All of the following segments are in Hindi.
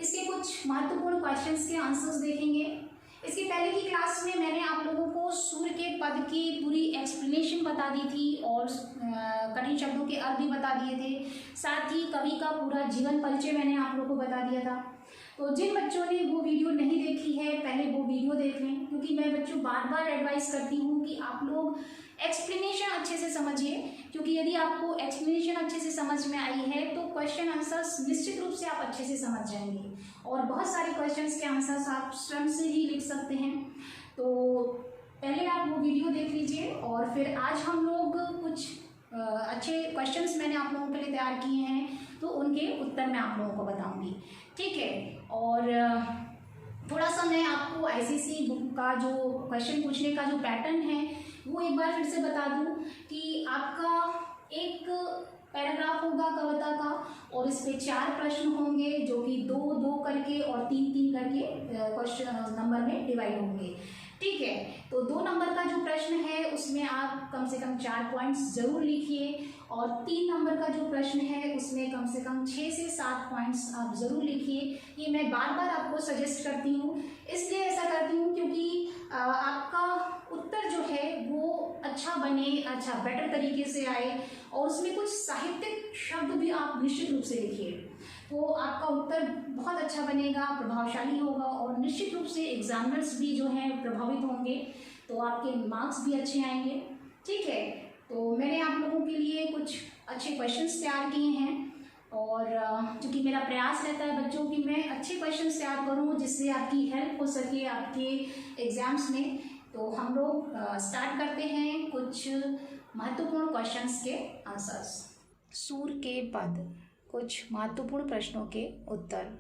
इसके कुछ महत्वपूर्ण क्वेश्चंस के आंसर्स देखेंगे। इसकी पहले की क्लास में मैंने आप लोगों को सूर्य के पद की पूरी एक्सप्लेनेशन बता दी थी और कठिन शब्दों के अर्थ भी बता दिए थे। साथ ही कवि का पूरा जीवन परिचय मैंने आप लोगों को बता दिया था। तो जिन बच्चों ने वो वीडियो नहीं देखी है पहले वो वीडियो देख लें, क्योंकि मैं बच्चों बार बार एडवाइस करती हूँ कि आप लोग एक्सप्लेनेशन अच्छे से समझिए, क्योंकि यदि आपको एक्सप्लेनेशन अच्छे से समझ में आई है तो क्वेश्चन आंसर्स निश्चित रूप से आप अच्छे से समझ जाएंगे और बहुत सारे क्वेश्चंस के आंसर्स आप स्वयं से ही लिख सकते हैं। तो पहले आप वो वीडियो देख लीजिए और फिर आज हम लोग कुछ अच्छे क्वेश्चंस मैंने आप लोगों के लिए तैयार किए हैं, तो उनके उत्तर मैं आप लोगों को बताऊंगी, ठीक है। और थोड़ा सा मैं आपको आईसीएसई बुक का जो क्वेश्चन पूछने का जो पैटर्न है वो एक बार फिर से बता दूं कि आपका एक पैराग्राफ होगा कविता का और इस पे 4 प्रश्न होंगे जो कि 2-2 करके और 3-3 करके क्वेश्चन नंबर में डिवाइड होंगे, ठीक है। तो 2 नंबर का जो प्रश्न है उसमें आप कम से कम 4 पॉइंट्स जरूर लिखिए और 3 नंबर का जो प्रश्न है उसमें कम से कम 6 से 7 पॉइंट्स आप ज़रूर लिखिए। ये मैं बार बार आपको सजेस्ट करती हूँ, इसलिए ऐसा करती हूँ क्योंकि आपका उत्तर जो है वो अच्छा बने, अच्छा बेटर तरीके से आए और उसमें कुछ साहित्यिक शब्द भी आप निश्चित रूप से लिखिए, तो आपका उत्तर बहुत अच्छा बनेगा, प्रभावशाली होगा और निश्चित रूप से एग्जामिनर्स भी जो हैं प्रभावित होंगे, तो आपके मार्क्स भी अच्छे आएंगे, ठीक है। तो मैंने आप लोगों के लिए कुछ अच्छे क्वेश्चंस तैयार किए हैं और क्योंकि मेरा प्रयास रहता है बच्चों की मैं अच्छे क्वेश्चंस तैयार करूं जिससे आपकी हेल्प हो सके आपके एग्जाम्स में। तो हम लोग स्टार्ट करते हैं कुछ महत्वपूर्ण क्वेश्चंस के आंसर्स। सूर्य के पद, कुछ महत्वपूर्ण प्रश्नों के उत्तर।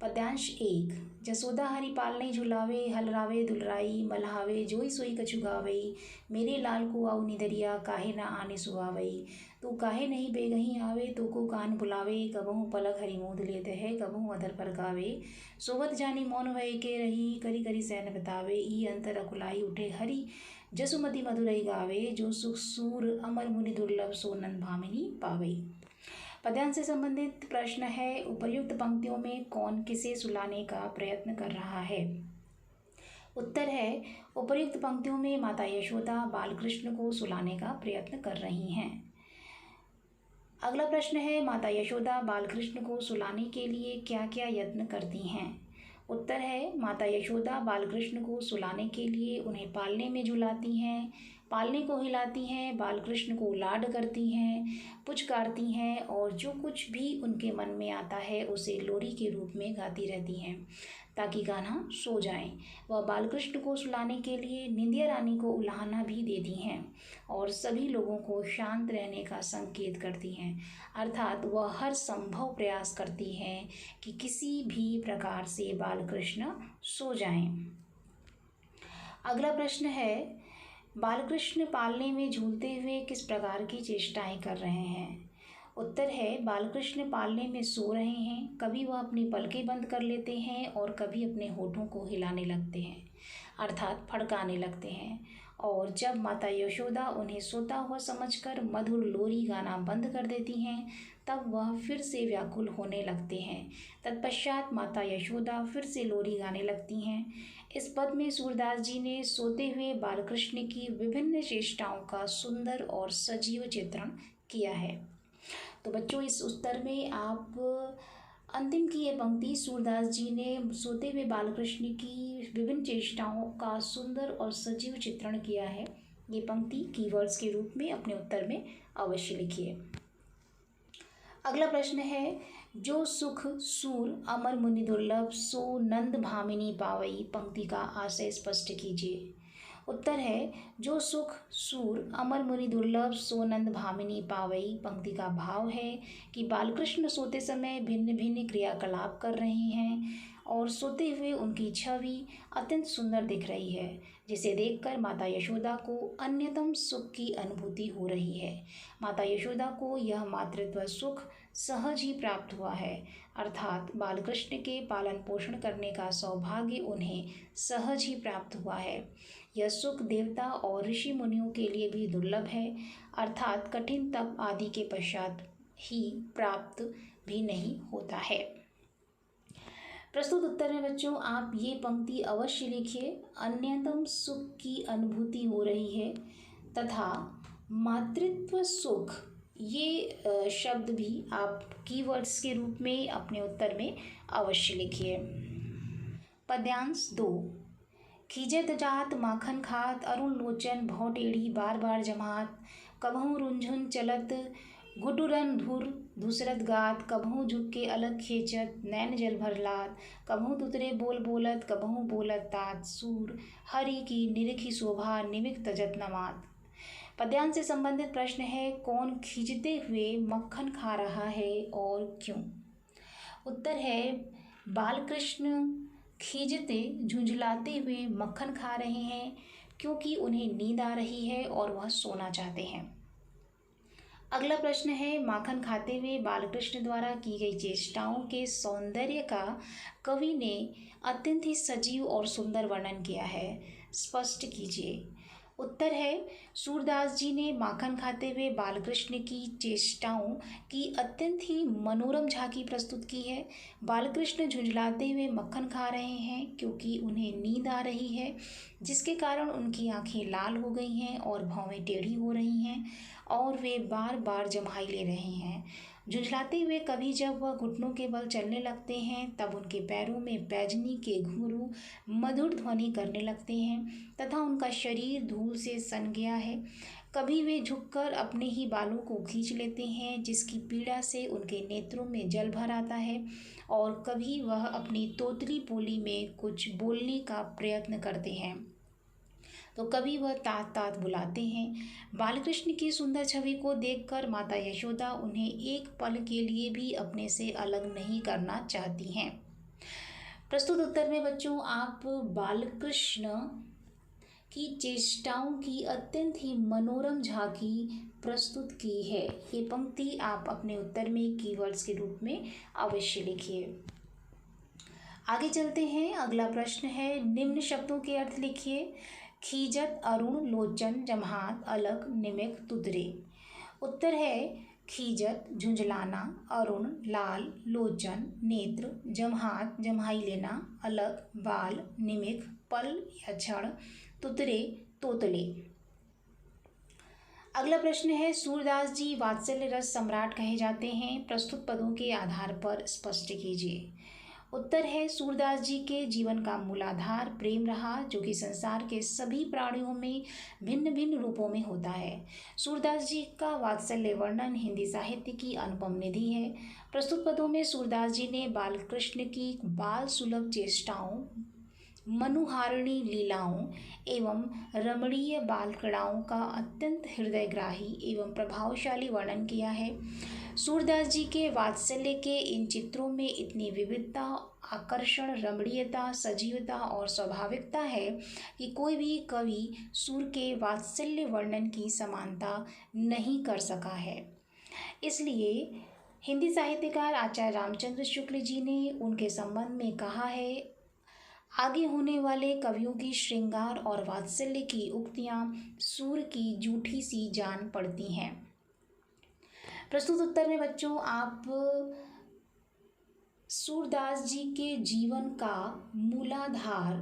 पद्यांश 1। जसोदा हरि पालने झुलावे, हलरावे दुलराई, मल्हावे जोई सोई कछु गावई, मेरे लाल को आऊ निदरिया, काहे ना आने सुहावई, तू काहे नहीं बेगही आवे, तो को कान बुलावे, कबहू पलक हरि मोद लेते है, कबहू अधर पर गावे, सोवत जानी मौन भय के रही, करी करी सैन बतावे, ई अंतर अकुलाई उठे हरि, जसुमति मधुरई गावे, जो सुख सूर अमर मुनि दुर्लभ, सो नंद भामिनी पावई। पद्यांश से संबंधित प्रश्न है, उपर्युक्त पंक्तियों में कौन किसे सुलाने का प्रयत्न कर रहा है। उत्तर है, उपर्युक्त पंक्तियों में माता यशोदा बालकृष्ण को सुलाने का प्रयत्न कर रही हैं। अगला प्रश्न है, माता यशोदा बालकृष्ण को सुलाने के लिए क्या क्या यत्न करती हैं। उत्तर है, माता यशोदा बालकृष्ण को सुलाने के लिए उन्हें पालने में झुलाती हैं, पालने को हिलाती हैं, बालकृष्ण को लाड करती हैं, पुचकारती हैं और जो कुछ भी उनके मन में आता है उसे लोरी के रूप में गाती रहती हैं ताकि कान्हा सो जाएं। वह बालकृष्ण को सुलाने के लिए निंदिया रानी को उल्हाना भी देती हैं और सभी लोगों को शांत रहने का संकेत करती हैं, अर्थात वह हर संभव प्रयास करती हैं कि किसी भी प्रकार से बालकृष्ण सो जाएं। अगला प्रश्न है, बालकृष्ण पालने में झूलते हुए किस प्रकार की चेष्टाएं कर रहे हैं। उत्तर है, बालकृष्ण पालने में सो रहे हैं, कभी वह अपनी पलकें बंद कर लेते हैं और कभी अपने होठों को हिलाने लगते हैं, अर्थात फड़काने लगते हैं, और जब माता यशोदा उन्हें सोता हुआ समझकर मधुर लोरी गाना बंद कर देती हैं तब वह फिर से व्याकुल होने लगते हैं। तत्पश्चात माता यशोदा फिर से लोरी गाने लगती हैं। इस पद में सूरदास जी ने सोते हुए बालकृष्ण की विभिन्न चेष्टाओं का सुंदर और सजीव चित्रण किया है। तो बच्चों, इस उत्तर में आप अंतिम की ये पंक्ति, सूरदास जी ने सोते हुए बालकृष्ण की विभिन्न चेष्टाओं का सुंदर और सजीव चित्रण किया है, ये पंक्ति कीवर्ड्स के रूप में अपने उत्तर में अवश्य लिखिए। अगला प्रश्न है, जो सुख सूर अमर मुनि दुर्लभ, सो नंद भामिनी पावई, पंक्ति का आशय स्पष्ट कीजिए। उत्तर है, जो सुख सूर अमर मुनि दुर्लभ, सो नंद भामिनी पावई, पंक्ति का भाव है कि बालकृष्ण सोते समय भिन्न भिन्न क्रियाकलाप कर रहे हैं और सोते हुए उनकी छवि अत्यंत सुंदर दिख रही है, जिसे देखकर माता यशोदा को अन्यतम सुख की अनुभूति हो रही है। माता यशोदा को यह मातृत्व सुख सहज ही प्राप्त हुआ है, अर्थात बालकृष्ण के पालन पोषण करने का सौभाग्य उन्हें सहज ही प्राप्त हुआ है। यह सुख देवता और ऋषि मुनियों के लिए भी दुर्लभ है, अर्थात कठिन तप आदि के पश्चात ही प्राप्त भी नहीं होता है। प्रस्तुत उत्तर में बच्चों आप ये पंक्ति अवश्य लिखिए। अन्यतम सुख की अनुभूति हो रही है तथा मातृत्व सुख, ये शब्द भी आप कीवर्ड्स के रूप में अपने उत्तर में अवश्य लिखिए। पद्यांश 2। खीजत जात माखन खात अरुण लोचन भौ टेढ़ी बार बार जमात, कभों रुंझुन चलत घुटुरन धुर धुसरत गात, कभों झुक के अलग खेचत नैन जल भर लात, कभों तुतरे बोल बोलत कभों बोलत तात, सूर हरि की निरखी शोभा निमिक तजत नमात। पद्यांश से संबंधित प्रश्न है, कौन खींचते हुए मक्खन खा रहा है और क्यों? उत्तर है, बालकृष्ण खींचते झुंझलाते हुए मक्खन खा रहे हैं क्योंकि उन्हें नींद आ रही है और वह सोना चाहते हैं। अगला प्रश्न है, माखन खाते हुए बालकृष्ण द्वारा की गई चेष्टाओं के सौंदर्य का कवि ने अत्यंत ही सजीव और सुंदर वर्णन किया है, स्पष्ट कीजिए। उत्तर है, सूरदास जी ने माखन खाते हुए बालकृष्ण की चेष्टाओं की अत्यंत ही मनोरम झांकी प्रस्तुत की है। बालकृष्ण झुंझलाते हुए मक्खन खा रहे हैं क्योंकि उन्हें नींद आ रही है, जिसके कारण उनकी आंखें लाल हो गई हैं और भौवें टेढ़ी हो रही हैं और वे बार बार जम्हाई ले रहे हैं। झुंझलाते हुए कभी जब वह घुटनों के बल चलने लगते हैं तब उनके पैरों में पैजनी के घुंघरू मधुर ध्वनि करने लगते हैं तथा उनका शरीर धूल से सन गया है। कभी वे झुककर अपने ही बालों को खींच लेते हैं, जिसकी पीड़ा से उनके नेत्रों में जल भर आता है, और कभी वह अपनी तोतली बोली में कुछ बोलने का प्रयत्न करते हैं तो कभी वह तात तात बुलाते हैं। बालकृष्ण की सुंदर छवि को देखकर माता यशोदा उन्हें एक पल के लिए भी अपने से अलग नहीं करना चाहती हैं। प्रस्तुत उत्तर में बच्चों आप बालकृष्ण की चेष्टाओं की अत्यंत ही मनोरम झांकी प्रस्तुत की है। ये पंक्ति आप अपने उत्तर में कीवर्ड्स के रूप में अवश्य लिखिए। आगे चलते हैं। अगला प्रश्न है, निम्न शब्दों के अर्थ लिखिए। खीजत अरुण लोचन जम्हात अलग निमिक तुतरे। उत्तर है, खीजत झुंझलाना, अरुण लाल, लोचन नेत्र, जम्हात जम्हाई लेना, अलग बाल, निमिक पल या क्षण, तुतरे तोतले। अगला प्रश्न है, सूरदास जी वात्सल्य रस सम्राट कहे जाते हैं, प्रस्तुत पदों के आधार पर स्पष्ट कीजिए। उत्तर है, सूरदास जी के जीवन का मूलाधार प्रेम रहा, जो कि संसार के सभी प्राणियों में भिन्न भिन्न रूपों में होता है। सूरदास जी का वात्सल्य वर्णन हिंदी साहित्य की अनुपम निधि है। प्रस्तुत पदों में सूरदास जी ने बालकृष्ण की बाल सुलभ चेष्टाओं, मनुहारिणी लीलाओं एवं रमणीय बाल क्रीड़ाओं का अत्यंत हृदयग्राही एवं प्रभावशाली वर्णन किया है। सूरदास जी के वात्सल्य के इन चित्रों में इतनी विविधता, आकर्षण, रमणीयता, सजीवता और स्वाभाविकता है कि कोई भी कवि सूर के वात्सल्य वर्णन की समानता नहीं कर सका है। इसलिए हिंदी साहित्यकार आचार्य रामचंद्र शुक्ल जी ने उनके संबंध में कहा है, आगे होने वाले कवियों की श्रृंगार और वात्सल्य की उक्तियां सूर की जूठी सी जान पड़ती हैं। प्रस्तुत उत्तर में बच्चों आप सूरदास जी के जीवन का मूलाधार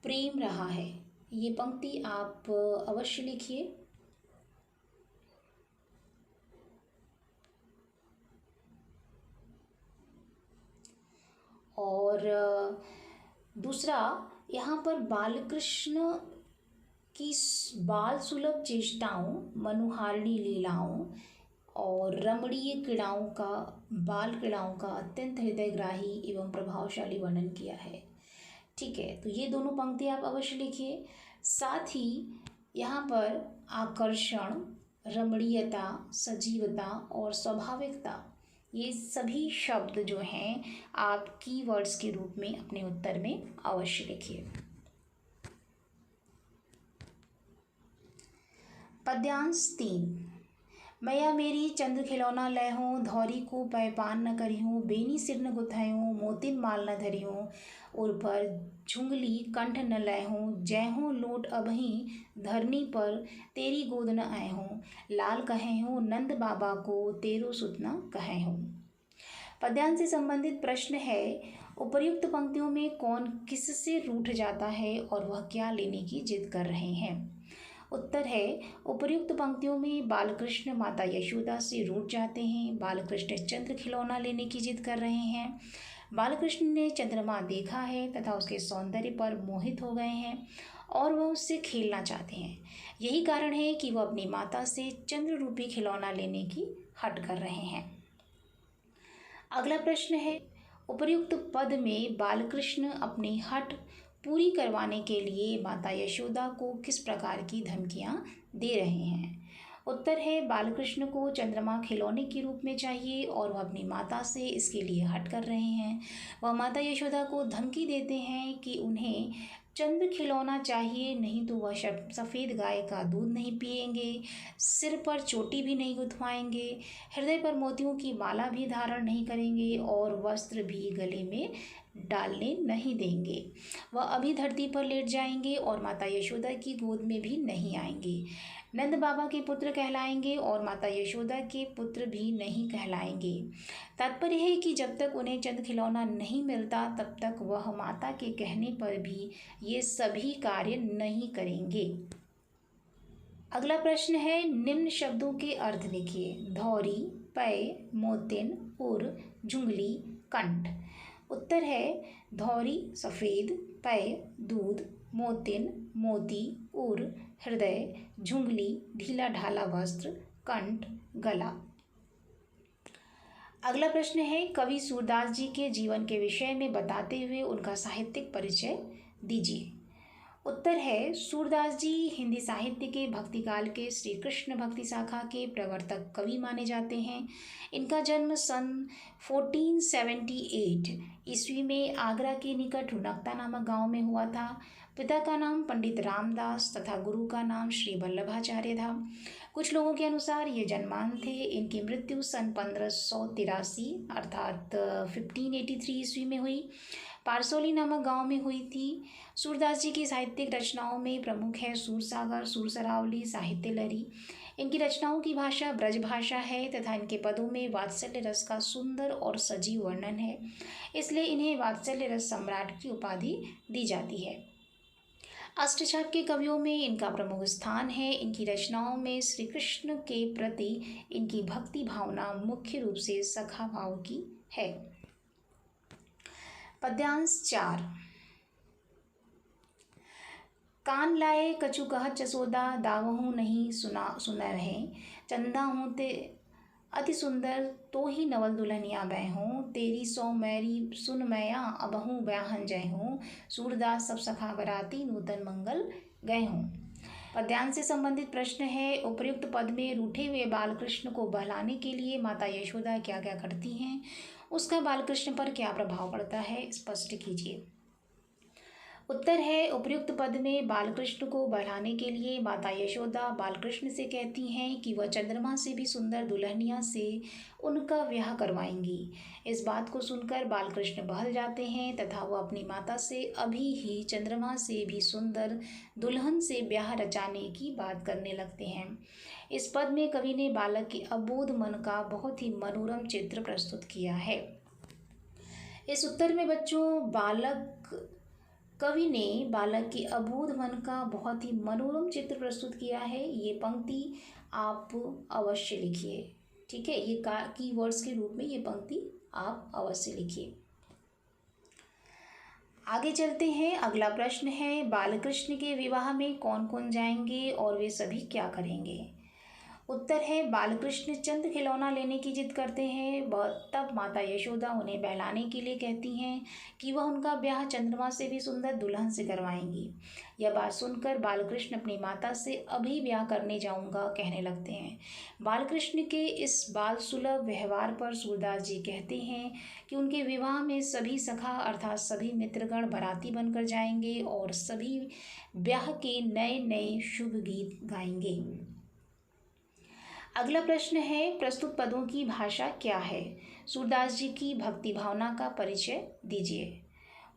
प्रेम रहा है, ये पंक्ति आप अवश्य लिखिए। और दूसरा, यहाँ पर बालकृष्ण की बाल सुलभ चेष्टाओं, मनुहारिणी लीलाओं और रमणीय क्रीड़ाओं का, बाल क्रीड़ाओं का अत्यंत हृदयग्राही एवं प्रभावशाली वर्णन किया है। ठीक है, तो ये दोनों पंक्ति आप अवश्य लिखिए। साथ ही यहाँ पर आकर्षण, रमणीयता, सजीवता और स्वाभाविकता, ये सभी शब्द जो हैं आप कीवर्ड्स के रूप में अपने उत्तर में अवश्य लिखिए। पद्यांश 3। मैया मेरी चंद्र खिलौना लय हो, धौरी को पैपान न करी हूँ, बेनी सिर न गुथाई हूँ, मोतिन माल न धरी हूँ, उर पर झुंगली कंठ न लय हूँ, जय हो लोट अबही धरनी पर तेरी गोद न आए हूँ, लाल कहे हूँ नंद बाबा को तेरो सुत न कहे हूँ। पद्यांश से संबंधित प्रश्न है, उपर्युक्त पंक्तियों में कौन किससे रूठ जाता है और वह क्या लेने की जिद कर रहे हैं? उत्तर है उपर्युक्त पंक्तियों में बालकृष्ण माता यशोदा से रूठ जाते हैं, बालकृष्ण चंद्र खिलौना लेने की जिद कर रहे हैं, बालकृष्ण ने चंद्रमा देखा है तथा उसके सौंदर्य पर मोहित हो गए हैं और वह उससे खेलना चाहते हैं। यही कारण है कि वह अपनी माता से चंद्र रूपी खिलौना लेने की हट कर रहे हैं। अगला प्रश्न है उपर्युक्त पद में बालकृष्ण अपनी हट पूरी करवाने के लिए माता यशोदा को किस प्रकार की धमकियां दे रहे हैं? उत्तर है बालकृष्ण को चंद्रमा खिलौने के रूप में चाहिए और वह अपनी माता से इसके लिए हट कर रहे हैं। वह माता यशोदा को धमकी देते हैं कि उन्हें चंद्र खिलौना चाहिए, नहीं तो वह सफ़ेद गाय का दूध नहीं पिएंगे, सिर पर चोटी भी नहीं गुथवाएंगे, हृदय पर मोतियों की माला भी धारण नहीं करेंगे और वस्त्र भी गले में डालने नहीं देंगे। वह अभी धरती पर लेट जाएंगे और माता यशोदा की गोद में भी नहीं आएंगे। नंद बाबा के पुत्र कहलाएंगे और माता यशोदा के पुत्र भी नहीं कहलाएंगे। तात्पर्य है कि जब तक उन्हें चंद खिलौना नहीं मिलता तब तक वह माता के कहने पर भी ये सभी कार्य नहीं करेंगे। अगला प्रश्न है निम्न शब्दों के अर्थ लिखिए। धौरी, पै, मोतिन, उर, झुंगली, कंठ। उत्तर है धौरी सफ़ेद, पै दूध, मोतिन मोती, उर हृदय, झुंगली ढीला ढाला वस्त्र, कंठ गला। अगला प्रश्न है कवि सूरदास जी के जीवन के विषय में बताते हुए उनका साहित्यिक परिचय दीजिए। उत्तर है सूरदास जी हिंदी साहित्य के भक्तिकाल के श्री कृष्ण भक्ति शाखा के प्रवर्तक कवि माने जाते हैं। इनका जन्म सन 1478 ईस्वी में आगरा के निकट रुनकता नामक गांव में हुआ था। पिता का नाम पंडित रामदास तथा गुरु का नाम श्री वल्लभाचार्य था। कुछ लोगों के अनुसार ये जन्मान थे। इनकी मृत्यु सन 1583 अर्थात 1583 ईस्वी में हुई। पारसोली नामक गांव में हुई थी। सूरदास जी की साहित्यिक रचनाओं में प्रमुख है सूरसागर, सूरसरावली, साहित्य लहरी। इनकी रचनाओं की भाषा ब्रज भाषा है तथा इनके पदों में वात्सल्य रस का सुंदर और सजीव वर्णन है, इसलिए इन्हें वात्सल्य रस सम्राट की उपाधि दी जाती है। अष्टछाप के कवियों में इनका प्रमुख स्थान है। इनकी रचनाओं में श्री कृष्ण के प्रति इनकी भक्ति भावना मुख्य रूप से सखा भाव की है। पद्यांश 4। कान लाए कछु कहत जसोदा, दावहूँ नहीं सुना रहे, चंदा हूँ ते अति सुंदर तो ही नवल दुल्हनिया बै हूँ, तेरी सौ मैरी सुन मैया अबहूँ ब्याहन जय हूँ, सूरदास सब सखा बराती नूतन मंगल गए हूँ। पद्यांश से संबंधित प्रश्न है उपर्युक्त पद में रूठे हुए बालकृष्ण को बहलाने के लिए माता यशोदा क्या क्या करती हैं, उसका बालकृष्ण पर क्या प्रभाव पड़ता है, स्पष्ट कीजिए। उत्तर है उपर्युक्त पद में बालकृष्ण को बहलाने के लिए माता यशोदा बालकृष्ण से कहती हैं कि वह चंद्रमा से भी सुंदर दुल्हनिया से उनका ब्याह करवाएंगी। इस बात को सुनकर बालकृष्ण बहल जाते हैं तथा वह अपनी माता से अभी ही चंद्रमा से भी सुंदर दुल्हन से ब्याह रचाने की बात करने लगते हैं। इस पद में कवि ने बालक के अबोध मन का बहुत ही मनोरम चित्र प्रस्तुत किया है। इस उत्तर में बच्चों कवि ने बालक के अबोध मन का बहुत ही मनोरम चित्र प्रस्तुत किया है। ये पंक्ति आप अवश्य लिखिए, ठीक है। ये कीवर्ड्स के रूप में ये पंक्ति आप अवश्य लिखिए। आगे चलते हैं। अगला प्रश्न है बालकृष्ण के विवाह में कौन कौन जाएंगे और वे सभी क्या करेंगे। उत्तर है बालकृष्ण चंद खिलौना लेने की जिद करते हैं। तब माता यशोदा उन्हें बहलाने के लिए कहती हैं कि वह उनका ब्याह चंद्रमा से भी सुंदर दुल्हन से करवाएंगी। यह बात सुनकर बालकृष्ण अपनी माता से अभी ब्याह करने जाऊंगा कहने लगते हैं। बालकृष्ण के इस बाल सुलभ व्यवहार पर सूरदास जी कहते हैं कि उनके विवाह में सभी सखा अर्थात सभी मित्रगण बाराती बनकर जाएंगे और सभी ब्याह के नए नए शुभ गीत गाएंगे। अगला प्रश्न है प्रस्तुत पदों की भाषा क्या है। सूरदास जी की भक्ति भावना का परिचय दीजिए।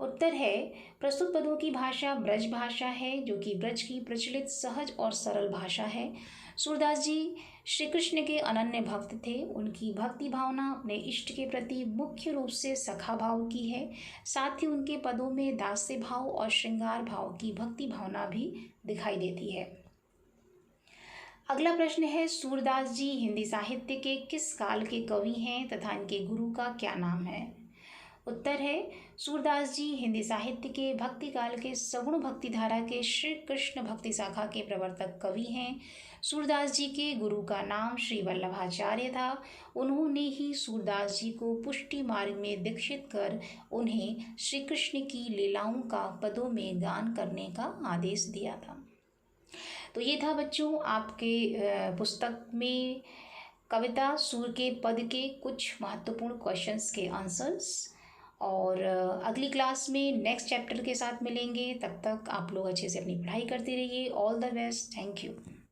उत्तर है प्रस्तुत पदों की भाषा ब्रज भाषा है, जो कि ब्रज की प्रचलित सहज और सरल भाषा है। सूरदास जी श्री कृष्ण के अनन्य भक्त थे। उनकी भक्ति भावना अपने इष्ट के प्रति मुख्य रूप से सखा भाव की है। साथ ही उनके पदों में दास्य भाव और श्रृंगार भाव की भक्ति भावना भी दिखाई देती है। अगला प्रश्न है, सूरदास जी हिंदी साहित्य के किस काल के कवि हैं तथा इनके गुरु का क्या नाम है? उत्तर है, सूरदास जी हिंदी साहित्य के भक्ति काल के सगुण भक्ति धारा के श्री कृष्ण भक्ति शाखा के प्रवर्तक कवि हैं। सूरदास जी के गुरु का नाम श्री वल्लभाचार्य था। उन्होंने ही सूरदास जी को पुष्टि मार्ग में दीक्षित कर उन्हें श्री कृष्ण की लीलाओं का पदों में गान करने का आदेश दिया था। तो ये था बच्चों आपके पुस्तक में कविता सूर के पद के कुछ महत्वपूर्ण क्वेश्चंस के आंसर्स। और अगली क्लास में नेक्स्ट चैप्टर के साथ मिलेंगे। तब तक आप लोग अच्छे से अपनी पढ़ाई करते रहिए। All the best. Thank you.